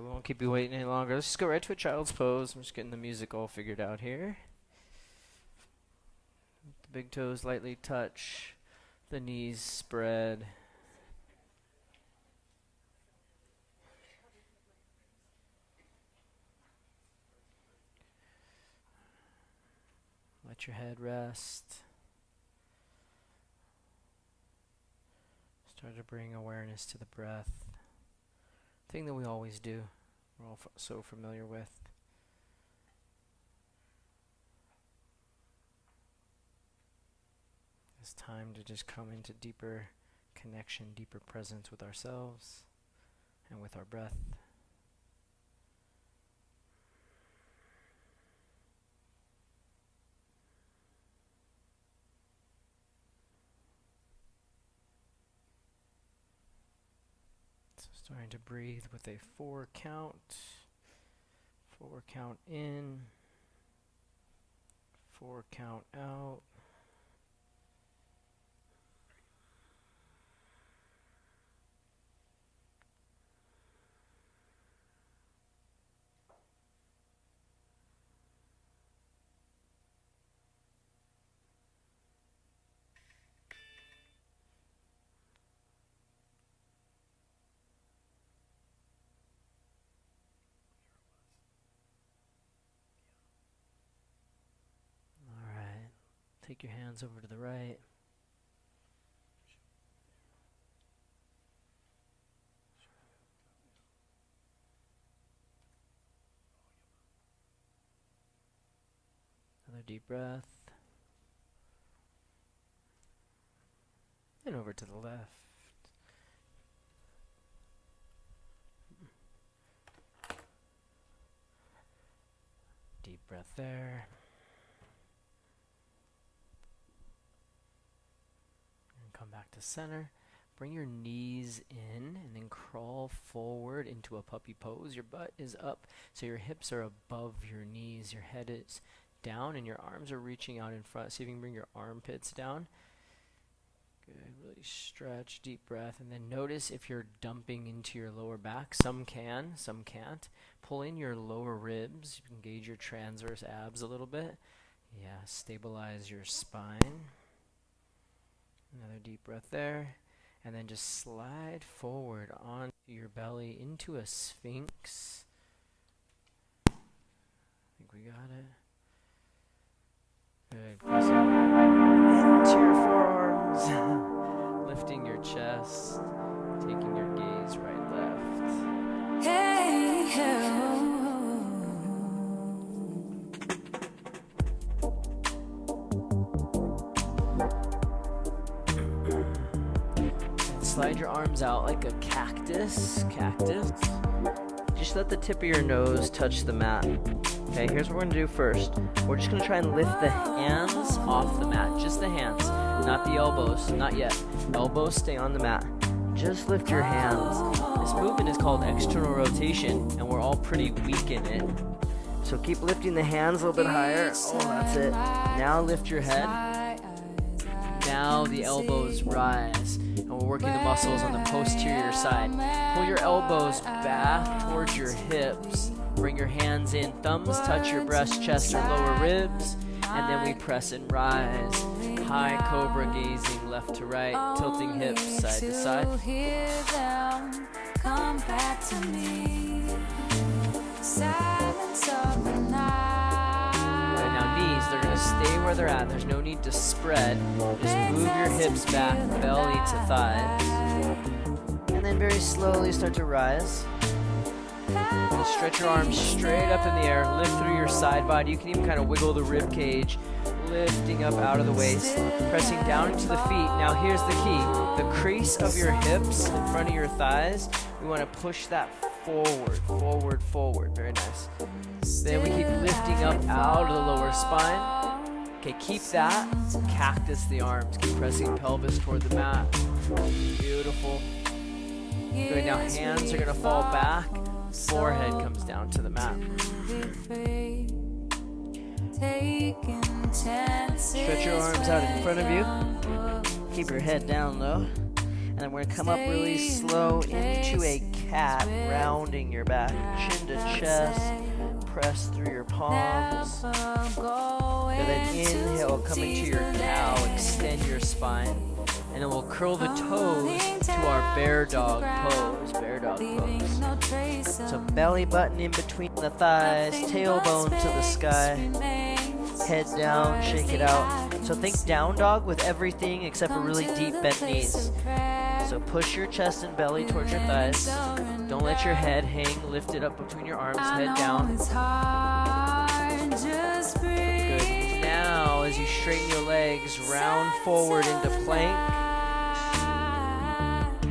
we won't keep you waiting any longer. Let's just go right to a child's pose. I'm just getting the music all figured out here. The big toes lightly touch, the knees spread. Let your head rest. Start to bring awareness to the breath. Thing that we always do. We're all so familiar with. It's time to just come into deeper connection, deeper presence with ourselves and with our breath. Starting to breathe with a 4 count. 4 count in. 4 count out. Take your hands over to the right. Another deep breath. And over to the left. Deep breath there. Come back to center. Bring your knees in and then crawl forward into a puppy pose. Your butt is up, so your hips are above your knees. Your head is down and your arms are reaching out in front. See if you can bring your armpits down. Good. Really stretch, deep breath. And then notice if you're dumping into your lower back. Some can, some can't. Pull in your lower ribs. You can engage your transverse abs a little bit. Yeah, stabilize your spine. Another deep breath there. And then just slide forward onto your belly into a sphinx. I think we got it. Good. Pressing into your forearms. Lifting your chest. Taking your gaze right, left. Hey, hey. Slide your arms out like a cactus. Just let the tip of your nose touch the mat. Okay, here's what we're gonna do first. We're just gonna try and lift the hands off the mat. Just the hands, not the elbows, not yet. Elbows stay on the mat. Just lift your hands. This movement is called external rotation, and we're all pretty weak in it. So keep lifting the hands a little bit higher. Oh, that's it. Now lift your head. Now the elbows rise. And we're working the muscles on the posterior side. Pull your elbows back towards your hips. Bring your hands in. Thumbs touch your breast, chest, or lower ribs. And then we press and rise. High cobra, gazing left to right. Tilting hips side to side. Come back to me. Silence of the night. Now knees, they're going to stay where they're at. There's no need to spread. Just move your hips back, belly to thighs. And then very slowly start to rise. And stretch your arms straight up in the air. Lift through your side body. You can even kind of wiggle the rib cage. Lifting up out of the waist. Pressing down into the feet. Now here's the key. The crease of your hips in front of your thighs, we want to push that forward, forward, forward. Very nice. Then we keep lifting up out of the lower spine. Okay, keep that. Cactus the arms. Keep pressing pelvis toward the mat. Beautiful. Good, now hands are going to fall back. Forehead comes down to the mat. Stretch your arms out in front of you. Keep your head down low. And then we're going to come up really slow into a cat, rounding your back, chin to chest, press through your palms. And then inhale, come into your cow, extend your spine. And then we'll curl the toes to our bear dog pose, So belly button in between the thighs, tailbone to the sky, head down, shake it out. So think down dog with everything except for really deep bent knees. So push your chest and belly towards your thighs. Don't let your head hang, lift it up between your arms, head down. Good. Now, as you straighten your legs, round forward into plank.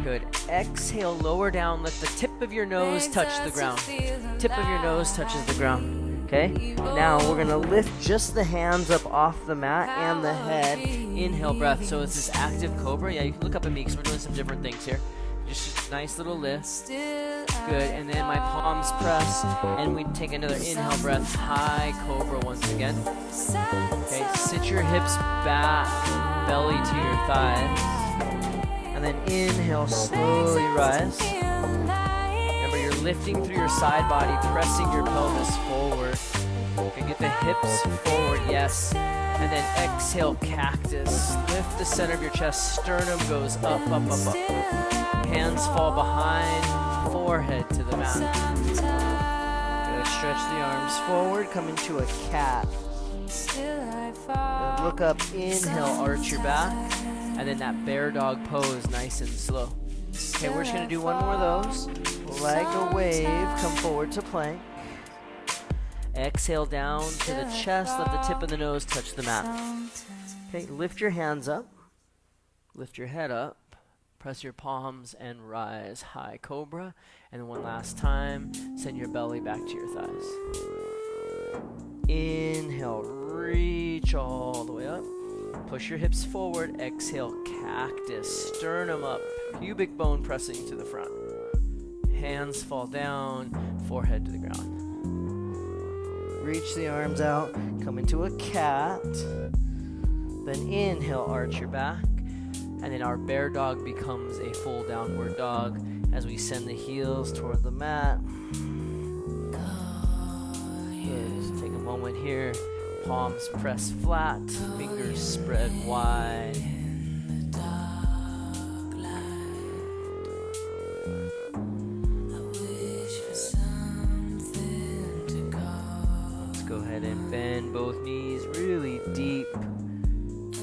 Good. Exhale, lower down. Let the tip of your nose touch the ground. Tip of your nose touches the ground. Okay? Now we're going to lift just the hands up off the mat and the head. Inhale, breath. So it's this active cobra. Yeah, you can look up at me because we're doing some different things here. Just a nice little lift. Good. And then my palms press. And we take another inhale breath. High cobra once again. Okay, sit your hips back, belly to your thighs. And then inhale, slowly rise. Remember, you're lifting through your side body, pressing your pelvis forward. Okay, get the hips forward, yes. And then exhale, cactus. Lift the center of your chest, sternum goes up, up, up, up. Hands fall behind, forehead to the mat. Good, stretch the arms forward, come into a cat. And look up, inhale, arch your back. And then that bear dog pose, nice and slow. Okay, we're just gonna do one more of those. Like a wave, come forward to plank. Exhale down to the chest, let the tip of the nose touch the mat. Okay, lift your hands up, lift your head up, press your palms and rise, high cobra. And then one last time, send your belly back to your thighs. Inhale, reach all the way up. Push your hips forward, exhale, cactus, sternum up, pubic bone pressing to the front. Hands fall down, forehead to the ground. Reach the arms out, come into a cat. Then inhale, arch your back. And then our bear dog becomes a full downward dog as we send the heels toward the mat. Good, just take a moment here. Palms press flat, fingers spread wide. Let's go ahead and bend both knees really deep.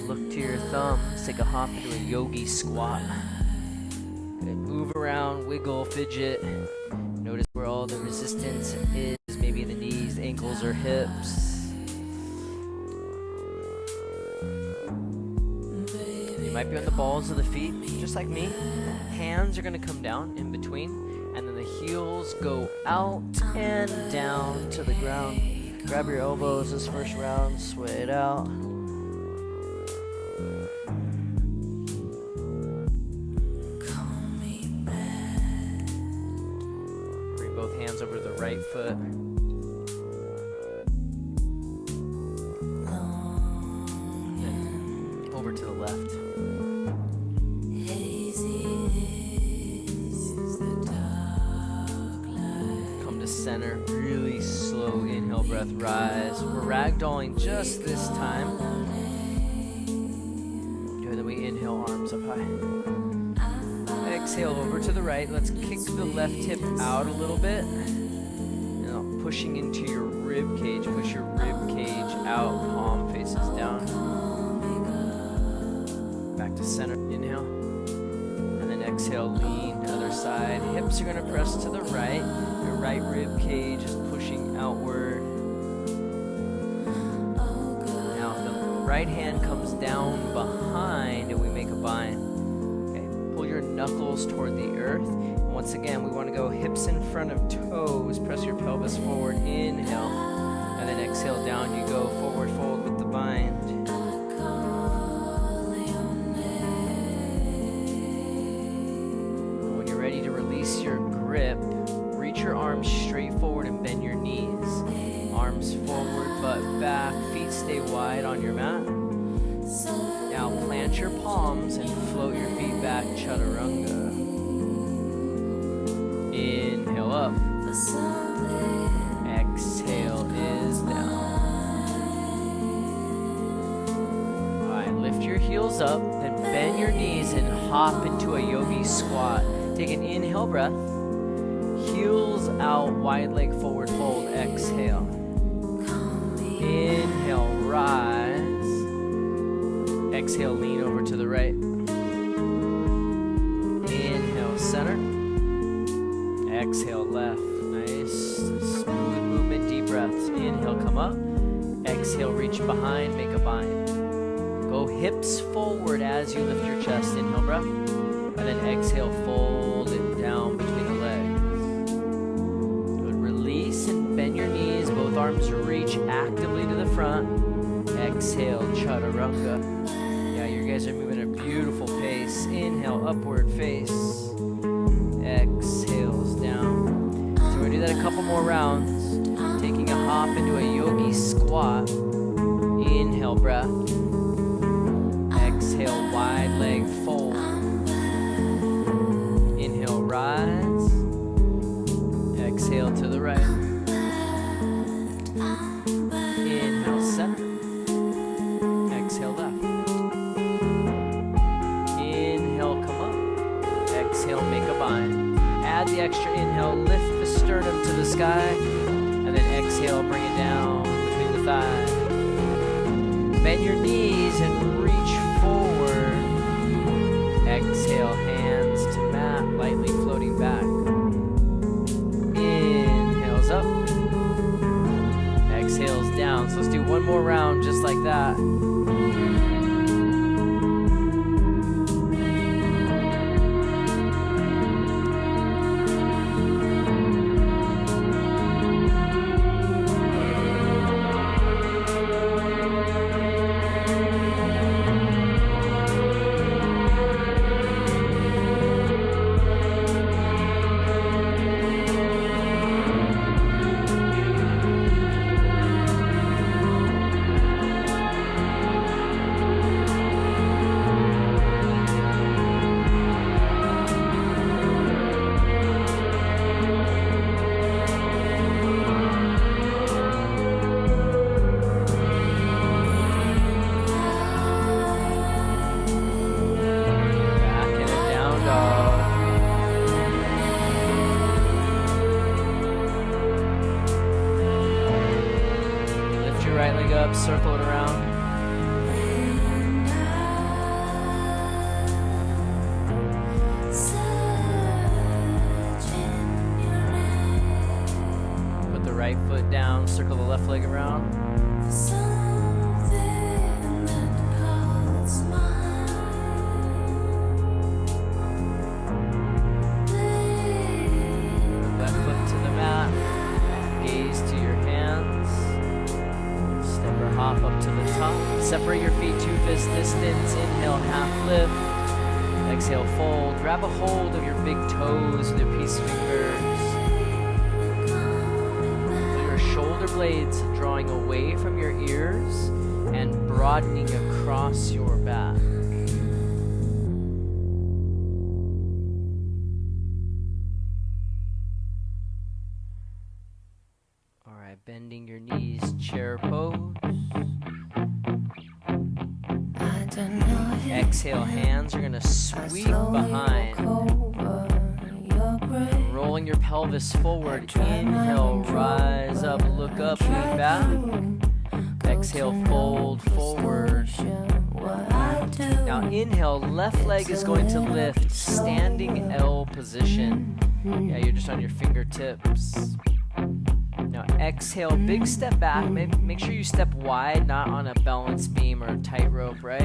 Look to your thumbs, take a hop into a yogi squat. Good. Move around, wiggle, fidget. Notice where all the resistance is, maybe in the knees, ankles, or hips. You might be on the balls of the feet, just like me. Hands are going to come down in between, and then the heels go out and down to the ground. Grab your elbows this first round, sway it out. Bring both hands over the right foot. Then over to the left. Center, really slow inhale, breath, rise. We're ragdolling just this time. Good, then we inhale, arms up high. Exhale over to the right. Let's kick the left hip out a little bit. Now pushing into your rib cage. Push your rib cage out, palm faces down. Back to center, inhale. And then exhale, lean to the other side. Hips are gonna press to the right. Right rib cage is pushing outward. Now the right hand comes down behind and we make a bind. Okay, pull your knuckles toward the earth. And once again, we want to go hips in front of toes. Press your pelvis forward, inhale. And then exhale down, you go forward fold with the bind. And when you're ready to release your grip, reach your arms straight forward and bend your knees. Arms forward, butt back, feet stay wide on your mat. Now plant your palms and float your feet back, chaturanga. Inhale up. Exhale is down. Alright, lift your heels up, then bend your knees and hop into a yogi squat. Take an inhale breath. Heels out, wide leg forward fold. Exhale. Inhale, rise. Exhale, lean over to the right. Inhale, center. Exhale, left. Nice, smooth movement, deep breaths. Inhale, come up. Exhale, reach behind, make a bind. Go hips forward as you lift your chest. Inhale, breath. And then exhale, fold it down between the legs. Good. Release and bend your knees. Both arms reach actively to the front. Exhale, chaturanga. Yeah, you guys are moving at a beautiful pace. Inhale, upward face. Exhales down. So we're going to do that a couple more rounds. Taking a hop into a yogi squat. Inhale, breath. Exhale, wide leg fold. Inhale, rise. Exhale to the right. Inhale, center. Exhale, left. Inhale, come up. Exhale, make a bind. Add the extra inhale, lift the sternum to the sky, and then exhale, bring it down between the thighs. Bend your knees and reach forward. Exhale, hands to mat, lightly floating back. Inhales up. Exhales down. So let's do one more round just like that. Circle it around. Put the right foot down, circle the left leg around. Left foot to the mat, gaze to your hands. Hop up to the top. Separate your feet 2 fist distance. Inhale, half lift. Exhale, fold. Grab a hold of your big toes with your peace fingers. Feel your shoulder blades drawing away from your ears and broadening across your back. All right, bending your knees, chair pose. Exhale, hands are going to sweep behind. Rolling your pelvis forward. Inhale, rise up, look up, lean back. Exhale, fold forward. Now inhale, left leg is going to lift, standing L position. Yeah, you're just on your fingertips. Now exhale, big step back. Make sure you step wide, not on a balance beam or tightrope, right?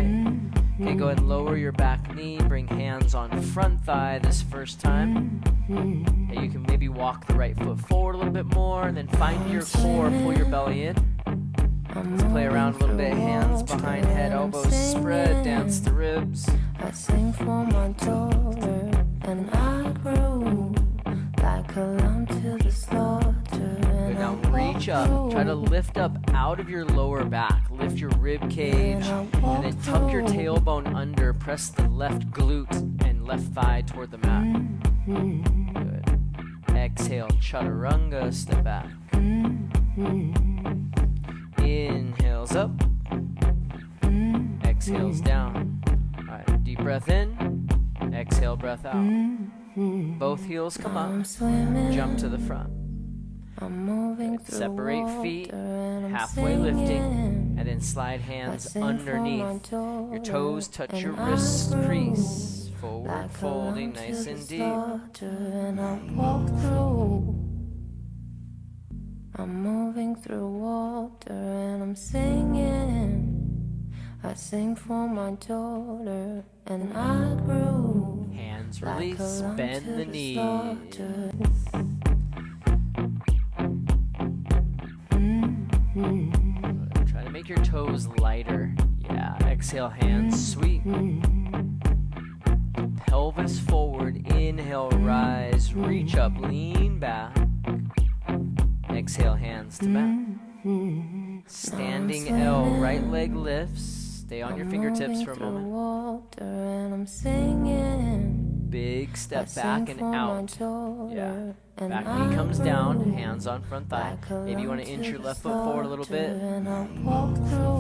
Okay, go ahead and lower your back knee. Bring hands on front thigh this first time. And you can maybe walk the right foot forward a little bit more, and then find your core, pull your belly in. Let's play around a little bit. Hands behind head, elbows spread, dance the ribs. I sing for my daughter, and I grew like a lamb to the slaughter. Good, now reach up. Try to lift up out of your lower back. Lift your rib cage, and then tuck your tailbone under. Press the left glute and left thigh toward the mat. Good. Exhale, chaturanga, step back. Inhales up. Exhales down. Alright, deep breath in. Exhale, breath out. Both heels come up. Jump to the front. Good. Separate feet, halfway lifting, and then slide hands underneath. Your toes touch your wrist crease. Forward folding, nice and deep. I'm moving through water and I'm singing. I sing for my daughter and I grew. Hands release, bend the knees. Try to make your toes lighter. Yeah, exhale, hands sweep. Pelvis forward, inhale, rise, reach up, lean back. Exhale, hands to back. Standing L, right leg lifts. Stay on your fingertips for a moment. Big step back and out. Yeah. Back knee comes down, hands on front thigh. Maybe you want to inch your left foot forward a little bit.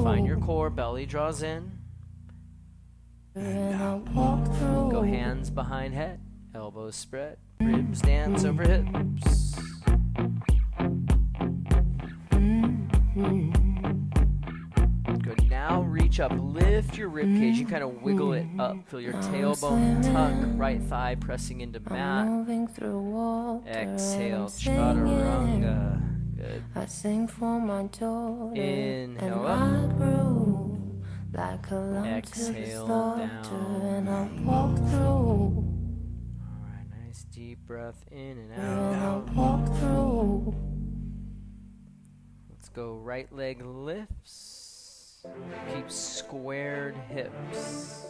Find your core, belly draws in. Go hands behind head, elbows spread, ribs dance over hips. Good, now reach up, lift your rib cage, you kind of wiggle it up, feel your tailbone tuck, right thigh pressing into mat. Exhale, chaturanga. Good. I sing for my daughter. Inhale up. Like exhale down. And I walk through. Alright, nice deep breath in and And I out. walk through. Let's go right leg lifts. Keep squared hips.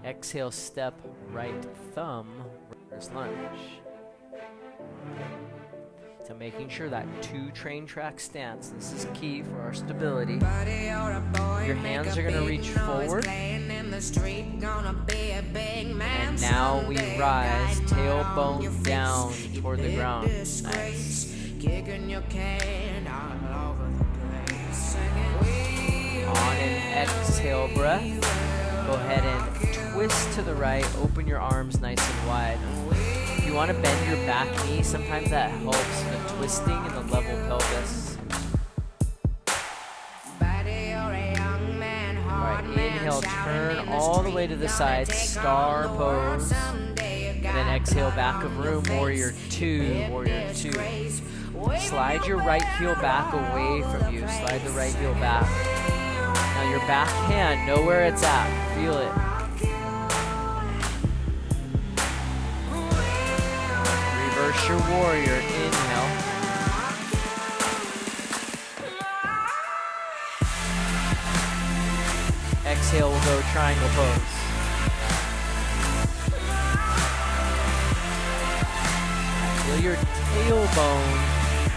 Exhale, step right thumb, runner's lunge. So making sure that 2 train track stance, this is key for our stability. Your hands are going to reach forward. And now we rise, tailbone down toward the ground. Nice. On an exhale breath, go ahead and twist to the right, open your arms nice and wide. If you want to bend your back knee, sometimes that helps the twisting and the level pelvis. Alright, inhale, turn all the way to the side, star pose. And then exhale, back of room, warrior 2, warrior 2. Slide your right heel back away from you, slide the right heel back. Now your back hand, know where it's at, feel it. Reverse your warrior, inhale. Exhale, we'll go triangle pose. Feel your tailbone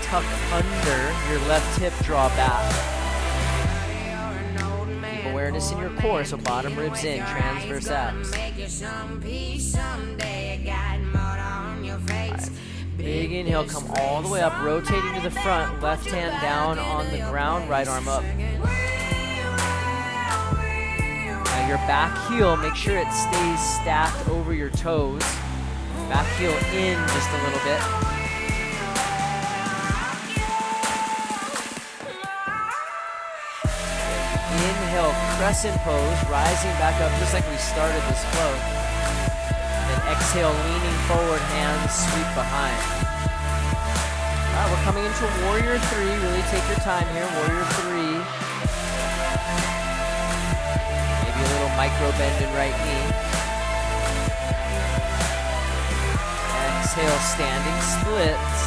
tuck under, your left hip draw back. Keep awareness in your core, so bottom ribs in, transverse abs. Right. Big inhale, come all the way up, rotating to the front, left hand down on the ground, right arm up. Now your back heel, make sure it stays stacked over your toes. Back heel in just a little bit. Inhale, crescent pose, rising back up just like we started this flow. Then exhale, leaning forward, hands sweep behind. All right, we're coming into warrior 3. Really take your time here, warrior 3. Maybe a little micro bend in right knee. Exhale, standing splits.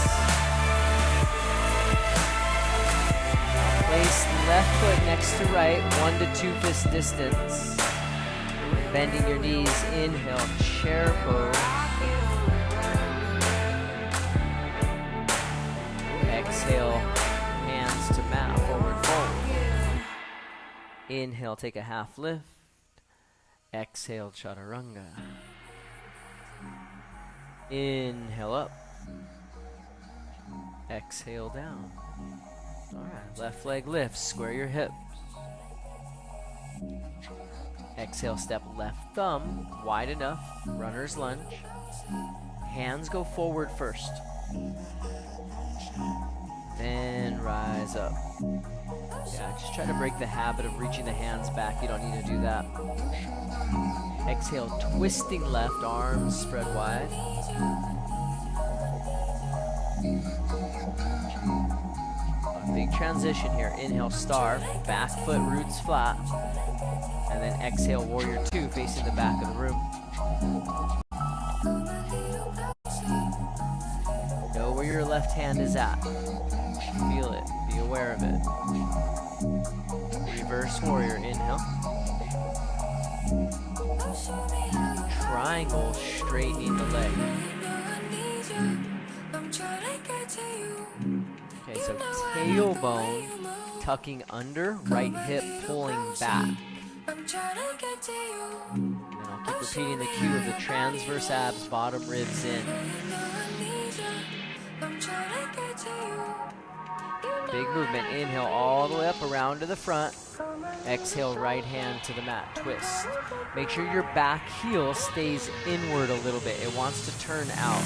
Place left foot next to right, 1 to 2 fist distance. Bending your knees, inhale, chair pose. Exhale, hands to mat, forward fold. Inhale, take a half lift. Exhale, chaturanga. Inhale up. Exhale down. Alright, left leg lifts, square your hips. Exhale, step left thumb, wide enough, runner's lunge. Hands go forward first. Then rise up. Yeah, just try to break the habit of reaching the hands back. You don't need to do that. Exhale, twisting left, arms spread wide. A big transition here. Inhale, star, back foot roots flat. And then exhale, warrior two, facing the back of the room. Know where your left hand is at. Feel it. Be aware of it. Reverse warrior. Inhale. Triangle, straightening the leg. Okay, so tailbone tucking under, right hip pulling back. And I'll keep repeating the cue of the transverse abs, bottom ribs in. Big movement. Inhale all the way up around to the front. Exhale, right hand to the mat. Twist. Make sure your back heel stays inward a little bit. It wants to turn out.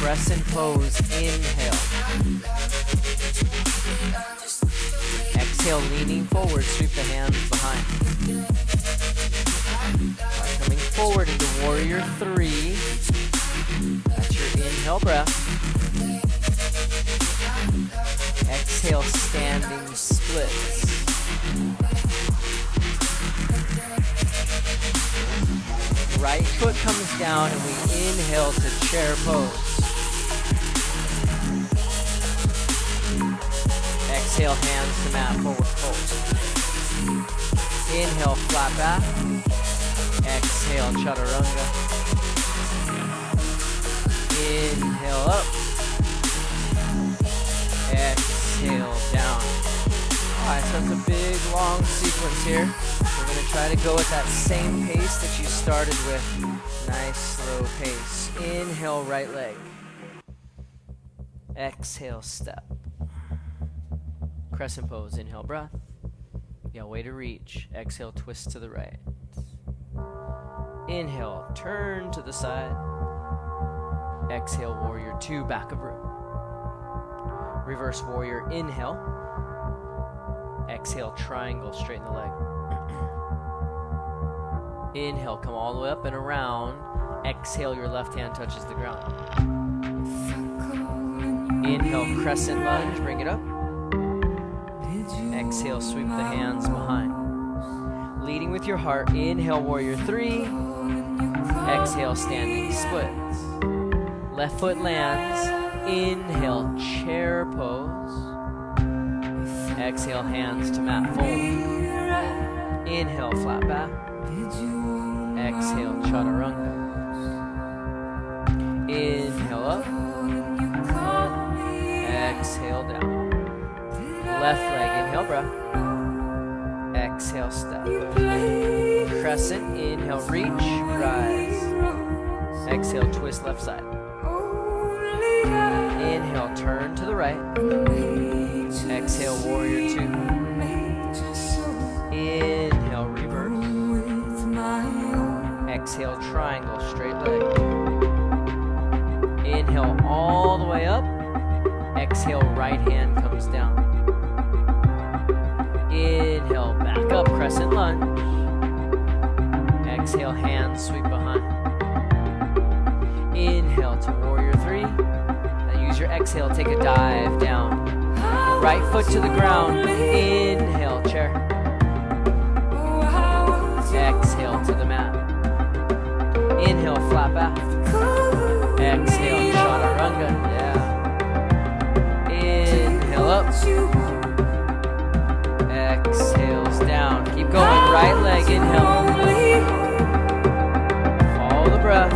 Crescent pose. Inhale. Exhale, leaning forward. Sweep the hands behind. Right, coming forward into warrior three. That's your inhale breath. Exhale, standing splits. Right foot comes down and we inhale to chair pose. Exhale, hands to mat, forward fold. Inhale, flat back. Exhale, chaturanga. Inhale up. Exhale down. Alright, so it's a big long sequence here. We're going to try to go at that same pace that you started with. Nice slow pace. Inhale, right leg. Exhale, step. Crescent pose. Inhale, breath. Yeah, way to reach. Exhale, twist to the right. Inhale, turn to the side. Exhale, warrior two, back of room. Reverse warrior, inhale. Exhale, triangle, straighten the leg. Inhale, come all the way up and around. Exhale, your left hand touches the ground. Inhale, crescent lunge, bring it up. Exhale, sweep the hands behind. Leading with your heart, inhale, warrior three. Exhale, standing splits. Left foot lands. Inhale, chair pose. Exhale, hands to mat fold. Inhale, flat back. Exhale, chaturanga. Inhale up. Exhale down. Left leg, inhale, breath. Exhale, step. Crescent, inhale, reach, rise. Exhale, twist left side. Inhale, turn to the right. Exhale, warrior two. Inhale, reverse. Exhale, triangle, straight leg. Inhale, all the way up. Exhale, right hand comes down. Inhale, back up, crescent lunge. Exhale, hands sweep behind. Inhale to warrior three. Now use your exhale, take a dive down. Right foot to the ground. Inhale, chair. Exhale to the mat. Inhale, flat back. Exhale, chaturanga. Yeah. Inhale up. Exhales down. Keep going. Right leg, inhale. Follow the breath.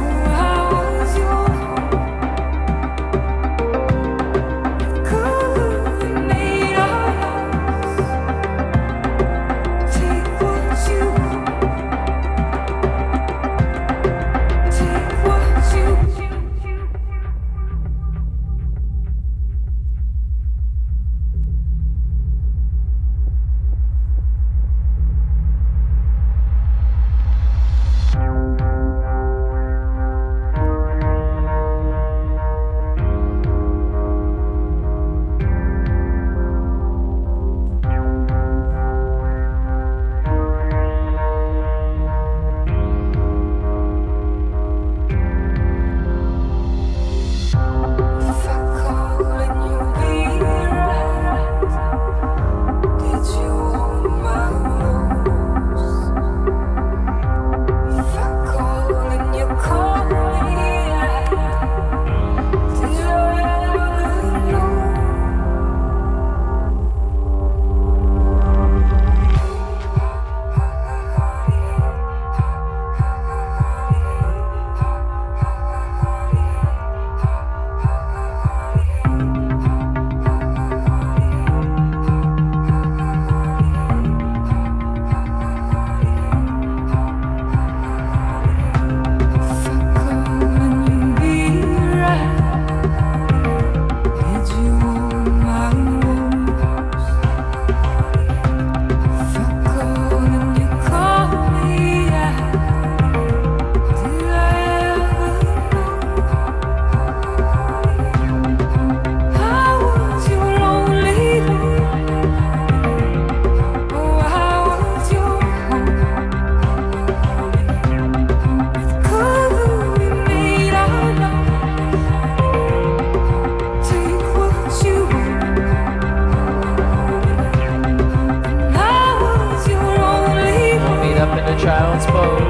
child's pose.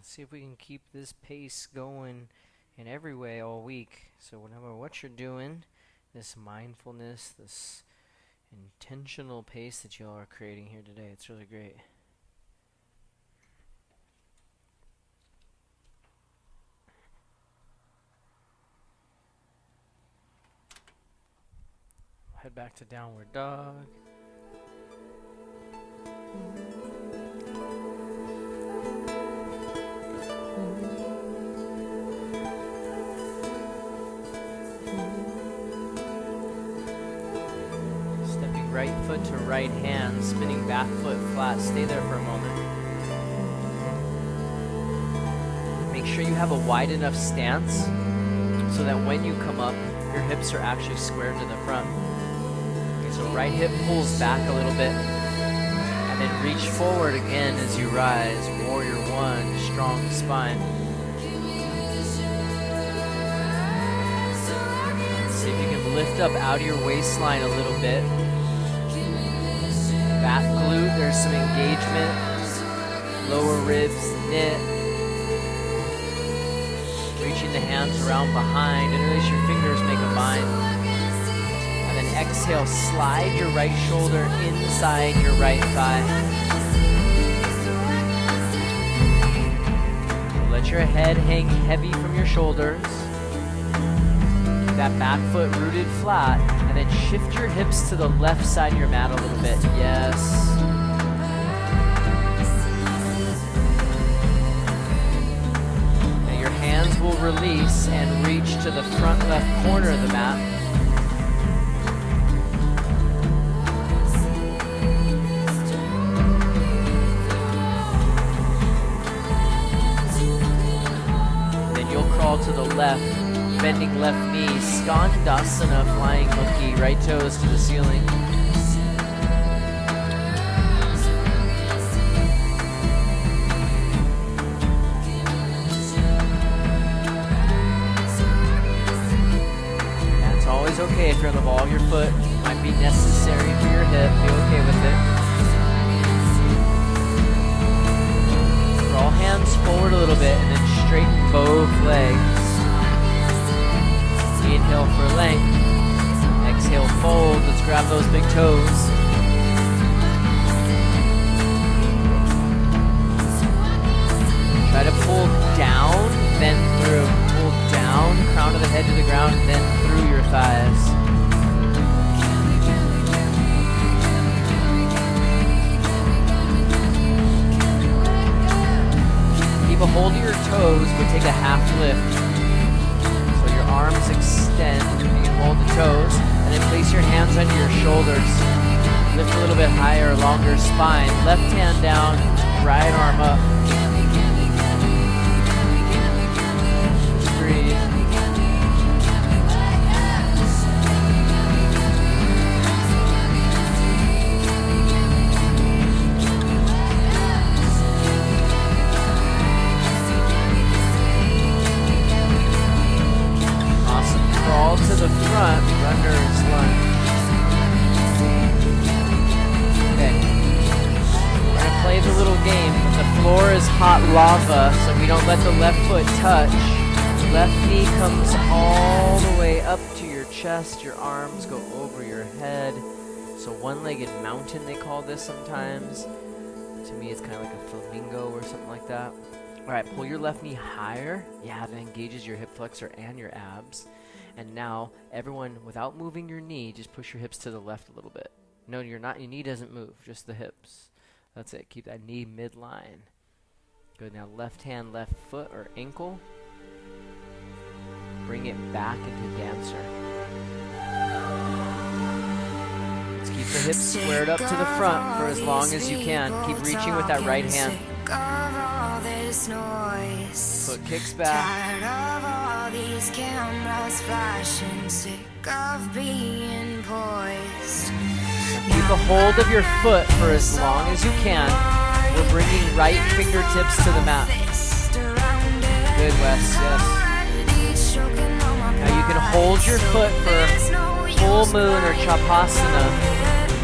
See if we can keep this pace going in every way all week. So no matter what you're doing, this mindfulness, this intentional pace that y'all are creating here today, it's really great. Head back to downward dog. Right foot to right hand, spinning back foot flat. Stay there for a moment. Make sure you have a wide enough stance so that when you come up, your hips are actually squared to the front. Okay, so right hip pulls back a little bit, and then reach forward again as you rise. Warrior one, strong spine. See if you can lift up out of your waistline a little bit. Back glute, there's some engagement. Lower ribs knit. Reaching the hands around behind. Interlace your fingers, make a bind. And then exhale, slide your right shoulder inside your right thigh. Let your head hang heavy from your shoulders. That back foot rooted flat. And then shift your hips to the left side of your mat a little bit. Yes. Now your hands will release and reach to the front left corner of the mat. Then you'll crawl to the left. Bending left knee, Skandasana, flying monkey, right toes to the ceiling. That's always okay if you're on the ball of your foot. Might be necessary for your hip, be okay with it. Draw hands forward a little bit and then straighten both legs. Inhale for length. Exhale, fold. Let's grab those big toes. Try to pull down, then through. Pull down, crown of the head to the ground, then through your thighs. Keep a hold of your toes, but take a half lift. Arms extend, you can hold the toes, and then place your hands under your shoulders. Lift a little bit higher, longer spine. Left hand down, right arm up. Just breathe. Crawl to the front, runner's lunge. Okay. We're going to play the little game. The floor is hot lava, so we don't let the left foot touch. Left knee comes all the way up to your chest. Your arms go over your head. So one-legged mountain, they call this sometimes. To me, it's kind of like a flamingo or something like that. All right, pull your left knee higher. Yeah, that engages your hip flexor and your abs. And now, everyone, without moving your knee, just push your hips to the left a little bit. No, you're not. Your knee doesn't move, just the hips. That's it. Keep that knee midline. Good. Now, left hand, left foot or ankle. Bring it back into dancer. Keep the hips squared up to the front for as long as you can. Keep reaching with that right hand. Foot kicks back. Tired of all these cameras flashing, sick of being poised. Keep a hold of your foot for as long as you can. We're bringing right fingertips to the mat. Good, Wes, yes. Now you can hold your foot for full moon or chapasana,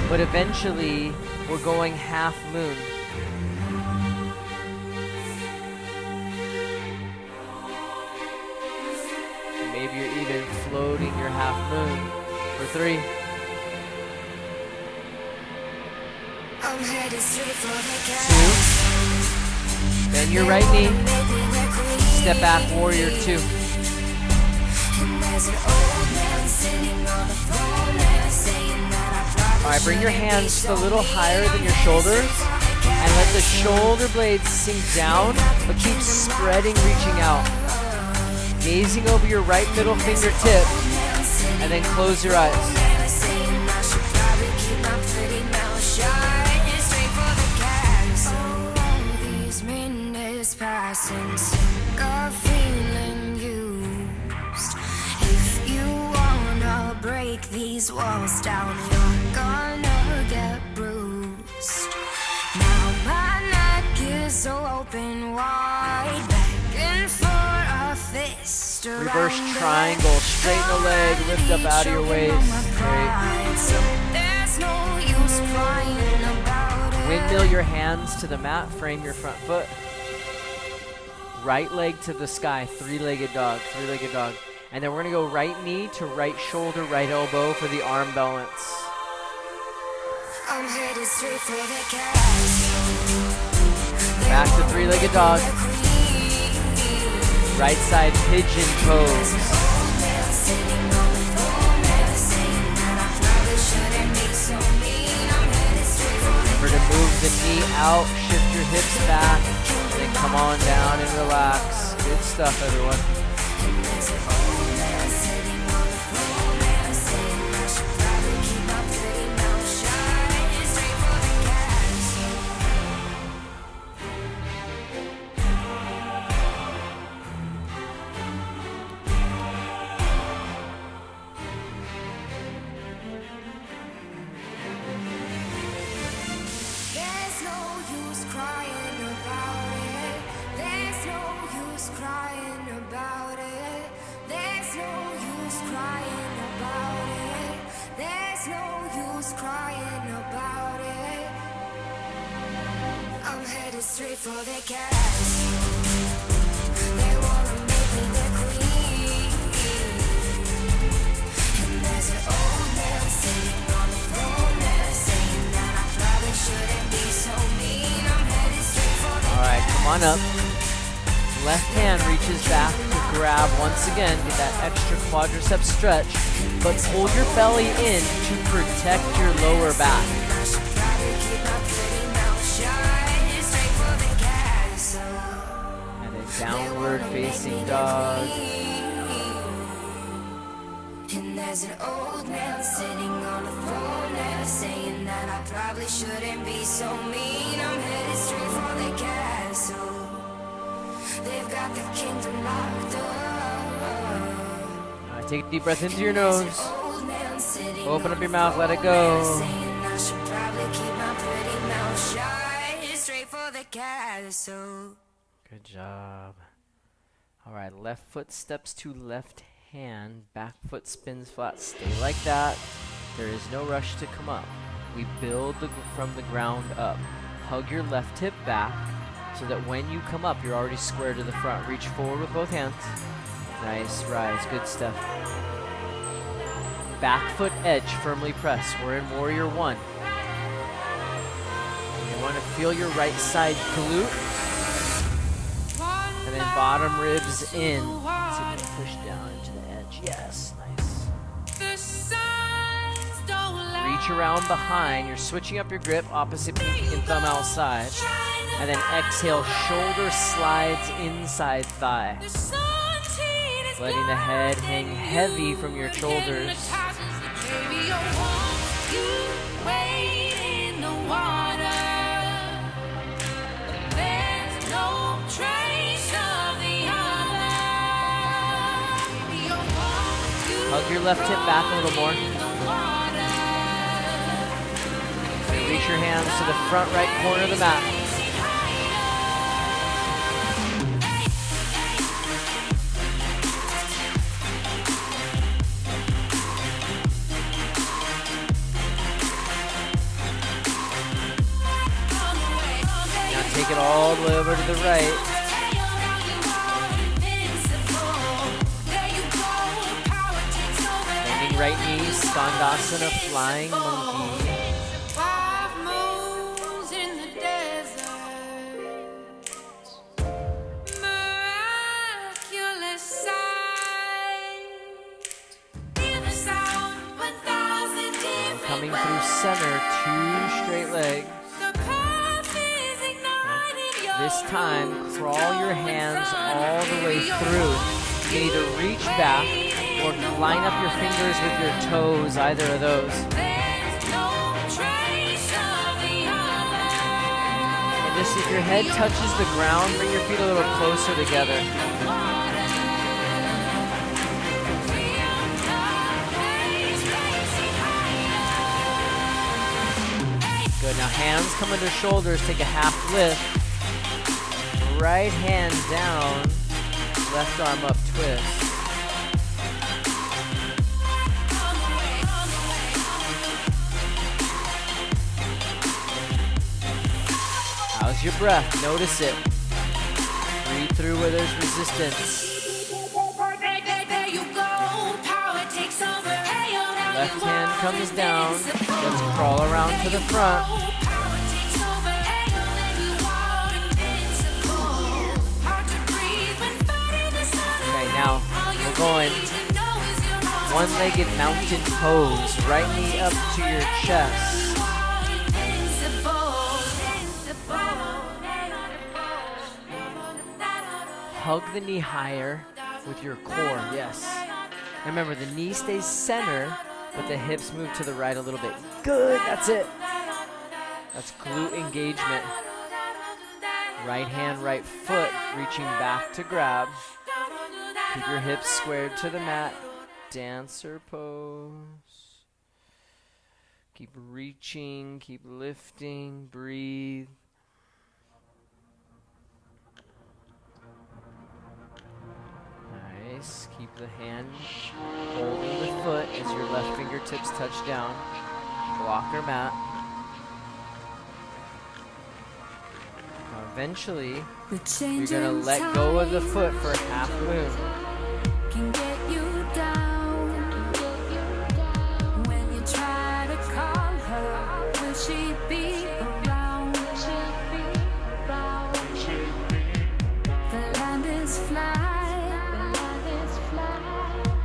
but eventually we're going half moon. Maybe you're even floating your half moon for 3. Two. Bend your right knee. Step back, warrior 2. Alright, bring your hands a little higher than your shoulders and let the shoulder blades sink down, but keep spreading, reaching out. Gazing over your right middle fingertip, and then close your eyes. Passing, sick of feeling used. If you wanna break these walls down, you're gonna get bruised. Now my neck is open wide, begging for a fist. Reverse triangle, straighten the leg, lift up out of your waist. Great. There's no use crying about it. Windmill your hands to the mat, frame your front foot. Right leg to the sky, three-legged dog. And then we're gonna go right knee to right shoulder, right elbow for the arm balance. I'm headed straight for the castle. Back to three-legged dog. Right side pigeon pose. Remember to move the knee out, shift your hips back, and then come on down and relax. Good stuff, everyone. Straight for the castle. They wanna make me their queen. And there's an old man sitting on the throne there, saying that I probably shouldn't be so mean. I'm headed straight for the All right, come on up. Left hand reaches back to grab once again. Get that extra quadricep stretch, but pull your belly in to protect your lower back. Downward facing dog. And there's an old man sitting on the throne there, saying that I probably shouldn't be so mean. I'm headed straight for the castle. They've got the kingdom locked up. Alright, take a deep breath into your nose. Open up your mouth, let it go. Saying I should probably keep my pretty mouth shut. Straight for the castle. Good job. All right, left foot steps to left hand, back foot spins flat. Stay like that. There is no rush to come up. We build from the ground up. Hug your left hip back so that when you come up, you're already square to the front. Reach forward with both hands. Nice rise, good stuff. Back foot edge, firmly press. We're in warrior 1. You want to feel your right side glute. And then bottom ribs in. So you can push down into the edge. Yes, nice. Reach around behind. You're switching up your grip, opposite pinky and thumb outside. And then exhale, shoulder slides inside thigh. Letting the head hang heavy from your shoulders. feet in the water. There's no trace of the other. Your heart, Hug your left hip back a little more. Reach your hands to the front right corner of the mat. Now take it all the way over to the right. Bending right knee, Skandasana, flying monkey. Coming through center, 2 straight legs. This time, crawl your hands all the way through. You can either reach back or line up your fingers with your toes, either of those. And just if your head touches the ground, bring your feet a little closer together. Good, now hands come under shoulders, take a half lift. Right hand down, left arm up, twist. How's your breath? Notice it. Breathe through where there's resistance. Left hand comes down. Let's crawl around to the front. Okay, now we're going one-legged mountain pose. Right knee up to your chest. Hug the knee higher with your core, yes. Remember, the knee stays center, but the hips move to the right a little bit. Good, that's it. That's glute engagement. Right hand, right foot, reaching back to grab. Keep your hips squared to the mat. Dancer pose. Keep reaching, keep lifting, breathe. Nice. Keep the hand holding the foot as your left fingertips touch down. Blocker mat. Now eventually, you're going to let go of the foot for a half moon. Can get you down. When you try to call her, will she be around? The land is flat.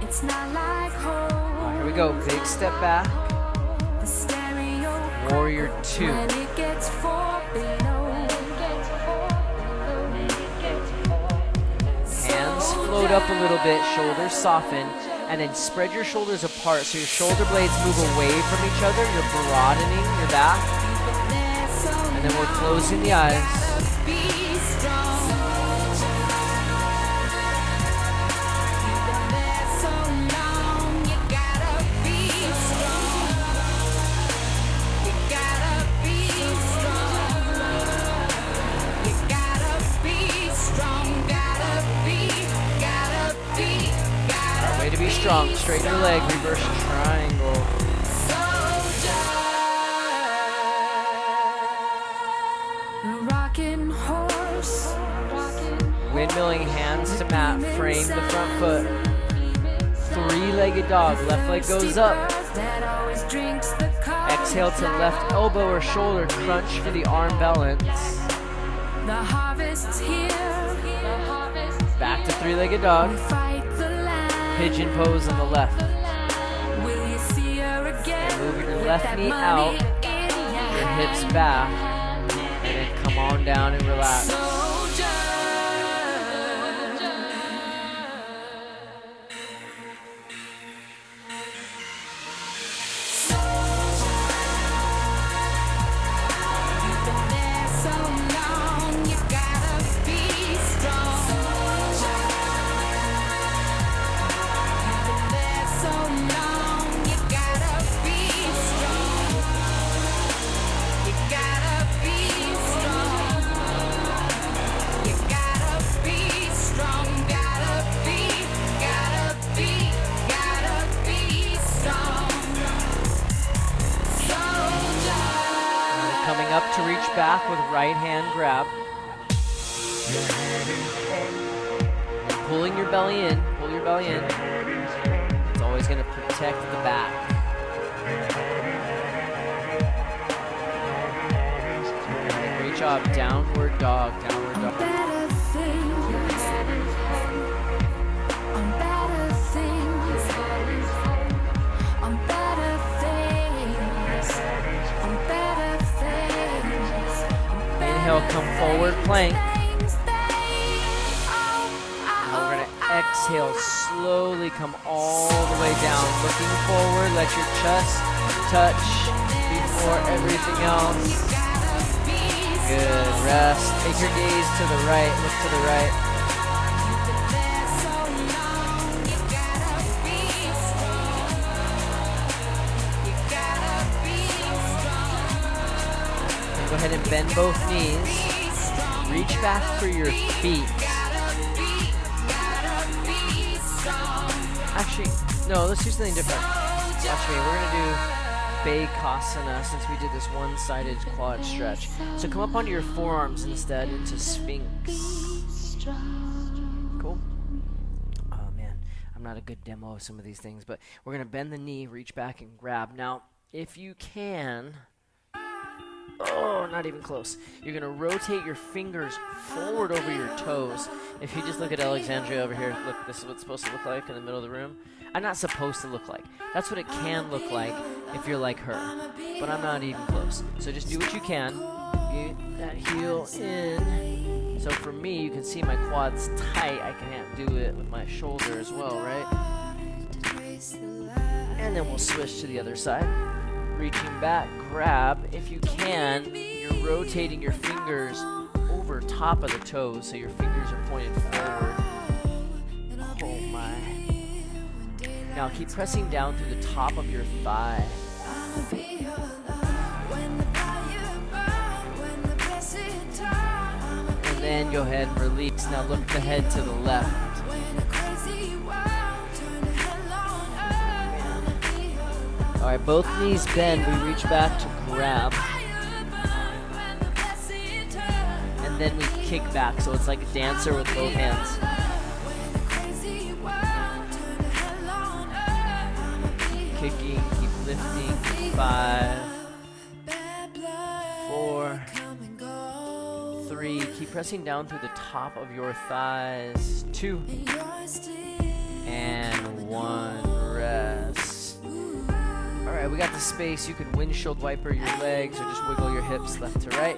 It's not like home. Right, here we go. Big step back. Warrior 2. Hands float up a little bit, shoulders soften, and then spread your shoulders apart so your shoulder blades move away from each other. You're broadening your back. And then we're closing the eyes. Way to be strong. Straighten your leg, reverse triangle. Rocking horse. Windmilling hands to mat, frame the front foot. 3-legged dog, left leg goes up. Exhale to left elbow or shoulder, crunch for the arm balance. The harvest's here. Back to 3-legged dog. Pigeon pose on the left. And move your left knee out, your hips back, and then come on down and relax. back with right hand grab. Pulling your belly in, pull your belly in. It's always going to protect the back. Great job. Downward dog, downward dog. Inhale, come forward, plank. Exhale, slowly come all the way down. Looking forward, let your chest touch before everything else. Good, rest. Take your gaze to the right, look to the right. And go ahead and bend both knees. Reach back for your feet. Actually, no, let's do something different. Watch me, we're gonna do Bakasana since we did this one-sided quad stretch. So come up onto your forearms instead into Sphinx. Cool? Oh man, I'm not a good demo of some of these things, but we're gonna bend the knee, reach back and grab. Now, if you can, oh, not even close. You're gonna rotate your fingers forward over your toes. If you just look at Alexandria over here, look, this is what it's supposed to look like in the middle of the room. I'm not supposed to look like. That's what it can look like if you're like her. But I'm not even close. So just do what you can. Get that heel in. So for me, you can see my quads tight. I can't do it with my shoulder as well, right? And then we'll switch to the other side. Reaching back, grab. If you can, you're rotating your fingers over top of the toes, so your fingers are pointed forward. Oh my. Now keep pressing down through the top of your thigh. And then go ahead and release. Now look the head to the left. Alright, both knees bend. We reach back to grab. And then we kick back, so it's like a dancer with both hands. Kicking, keep lifting. 5, 4, 3. Keep pressing down through the top of your thighs. 2. And 1. Rest. Alright, we got the space. You can windshield wiper your legs or just wiggle your hips left to right.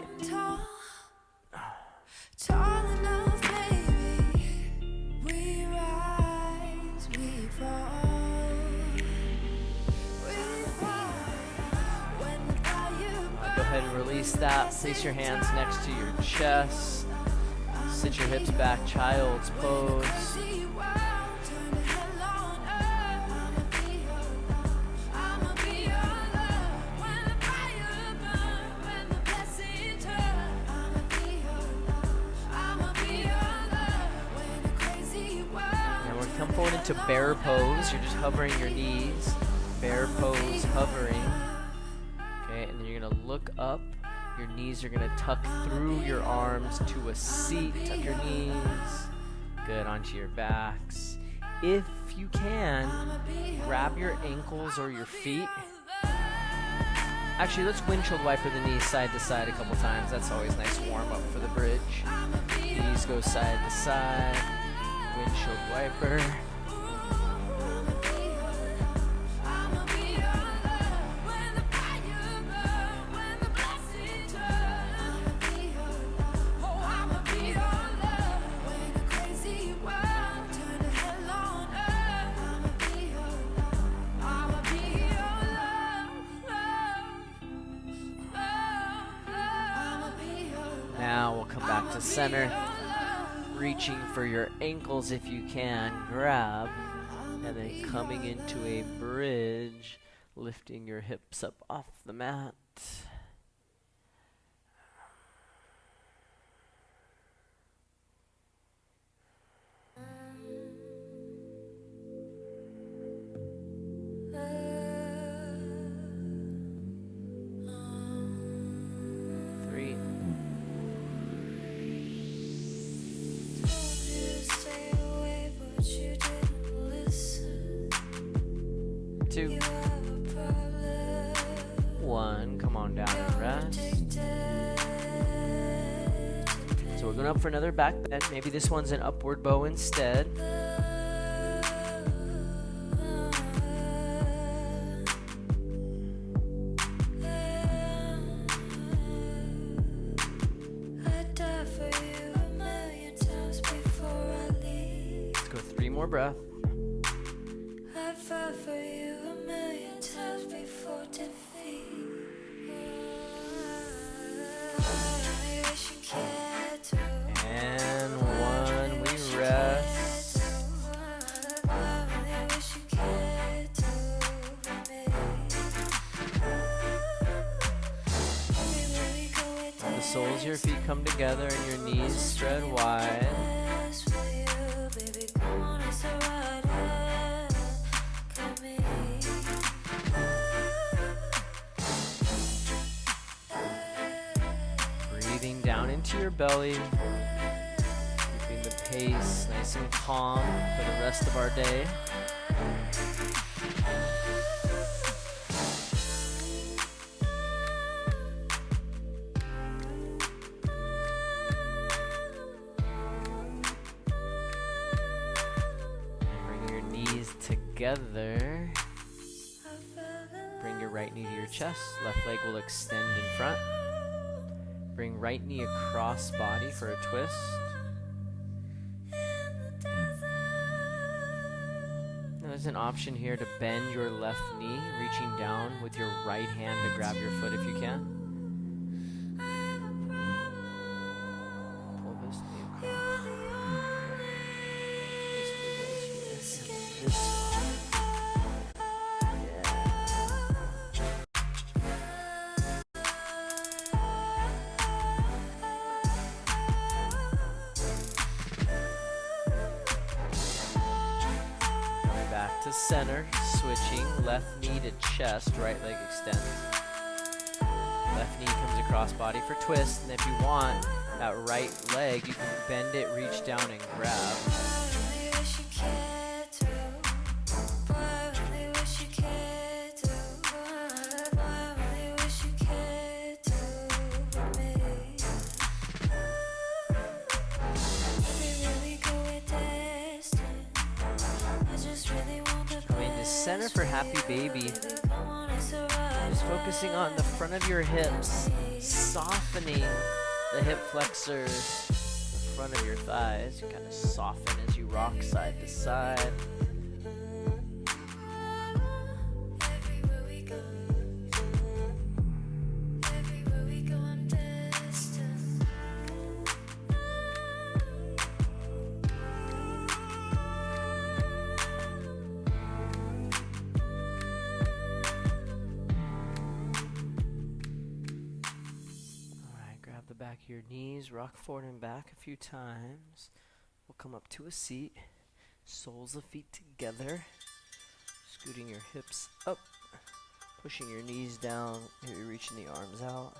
Go ahead and release that. Place your hands next to your chest. Sit your hips back, child's pose. Come forward into bear pose. You're just hovering your knees. Bear pose, hovering. Okay, and then you're gonna look up. Your knees are gonna tuck through your arms to a seat. Tuck your knees. Good, onto your backs. If you can, grab your ankles or your feet. Actually, let's windshield wiper the knees side to side a couple times. That's always nice warm up for the bridge. Knees go side to side. Windshield wiper. Now we'll come back to center. Reaching for your ankles if you can, grab, and then coming into a bridge, lifting your hips up off the mat. Three. 2, 1. Come on down and rest. So we're going up for another back bend. Maybe this one's an upward bow instead. Let's go 3 more breaths. I'd fight for you a million times before defeat. And 1, we rest. The soles of your feet come together and your knees spread wide. Breathing down into your belly, keeping the pace nice and calm for the rest of our day. Bring your knees together. Bring your right knee to your chest. Left leg will extend in front. Bring right knee across body for a twist. Now there's an option here to bend your left knee, reaching down with your right hand to grab your foot if you can. Pull this knee across. This way. Back to center, switching left knee to chest, right leg extends. Left knee comes across body for twist, and if you want that right leg, you can bend it, reach down, and grab. Center for happy baby. Just focusing on the front of your hips, softening the hip flexors, the front of your thighs. You kind of soften as you rock side to side. Back of your knees, rock forward and back a few times. We'll come up to a seat, soles of feet together, scooting your hips up, pushing your knees down, maybe reaching the arms out.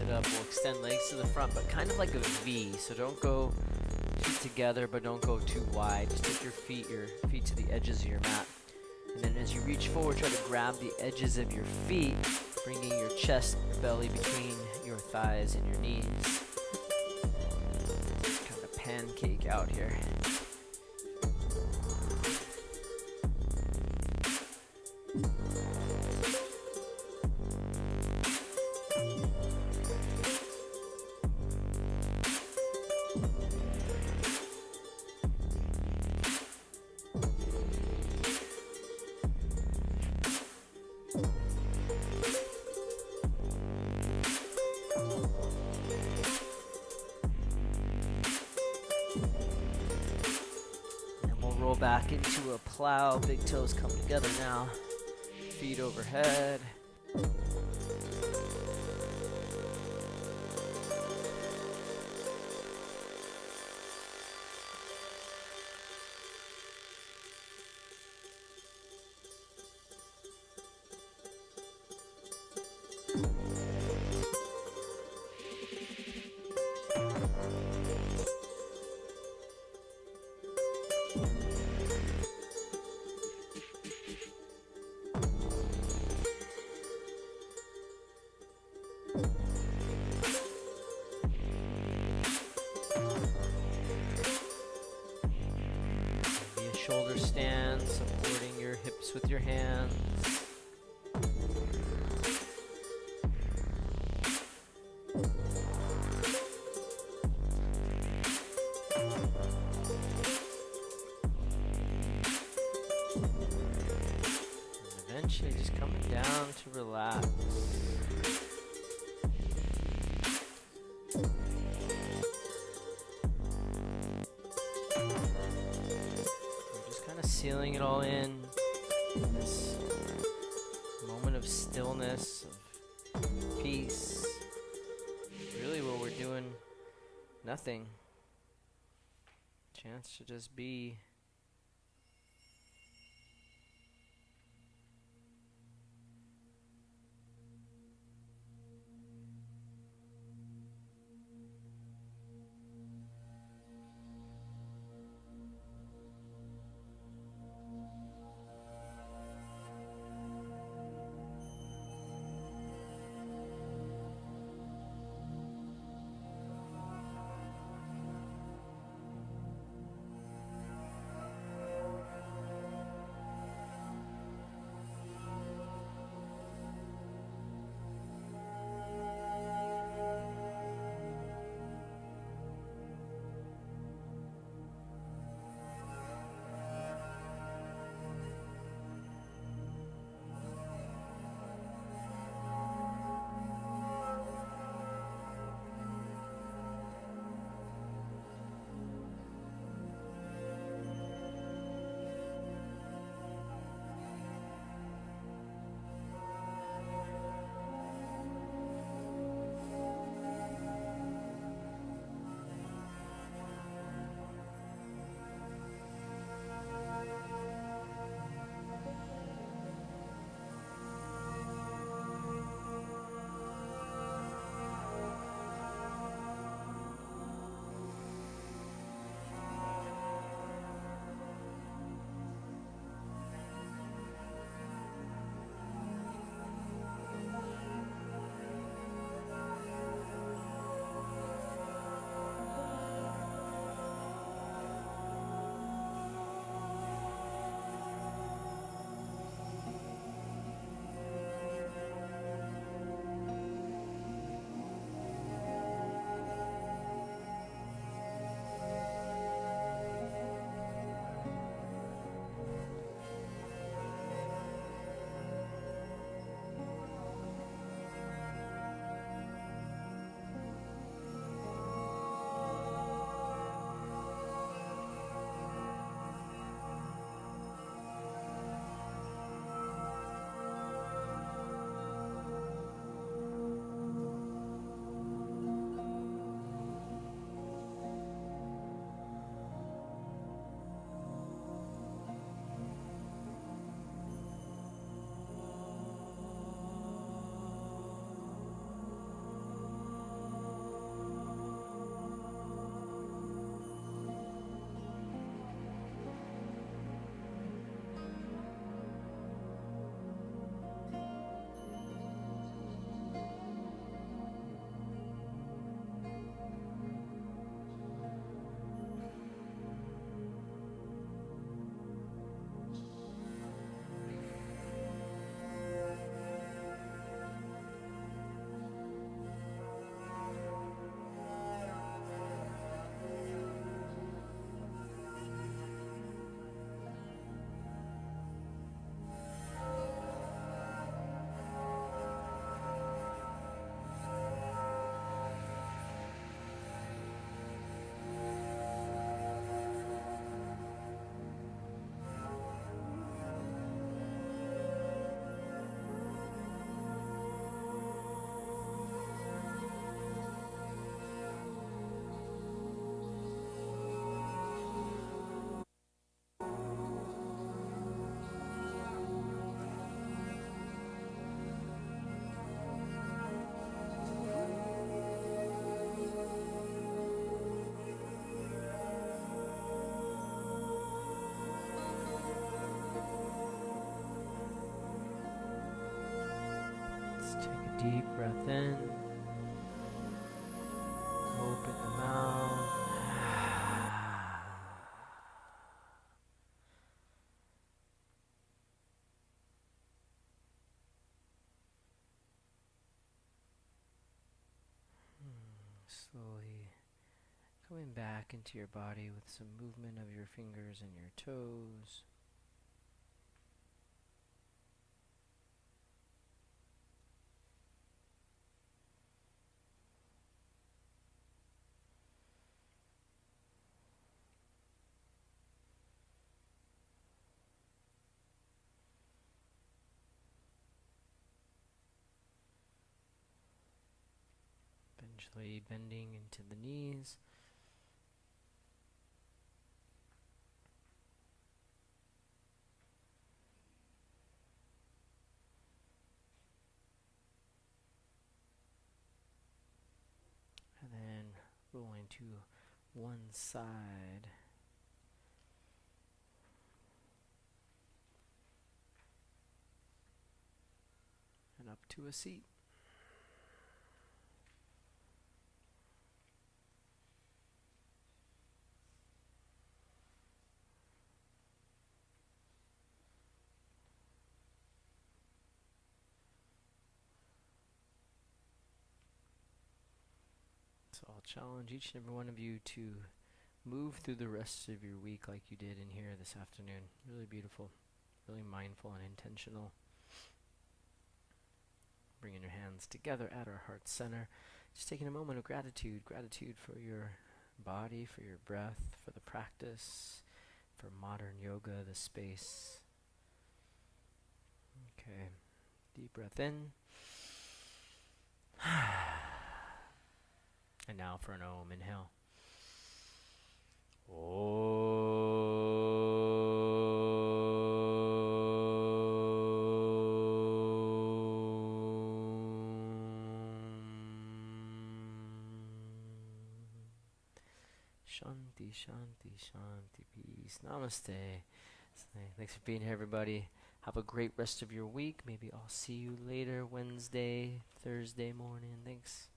We'll extend legs to the front, but kind of like a V. So don't go feet together, but don't go too wide. Just take your feet to the edges of your mat. And then as you reach forward, try to grab the edges of your feet, bringing your chest, your belly between your thighs and your knees. Kind of pancake out here. Back into a plow, big toes come together now, feet overhead. hips with your hands. And eventually just coming down to relax. Sealing it all in, this moment of stillness, of peace, really where we're doing nothing, chance to just be. Deep breath in. Open the mouth. Coming back into your body with some movement of your fingers and your toes. Eventually bending into the knees. And then rolling to one side. And up to a seat. So I'll challenge each and every one of you to move through the rest of your week like you did in here this afternoon. Really beautiful, really mindful and intentional. Bringing your hands together at our heart center. Just taking a moment of gratitude. Gratitude for your body, for your breath, for the practice, for modern yoga, the space. Okay, deep breath in. And now for an Om, inhale. Shanti, shanti, shanti, peace. Namaste. Thanks for being here, everybody. Have a great rest of your week. Maybe I'll see you later Wednesday, Thursday morning. Thanks.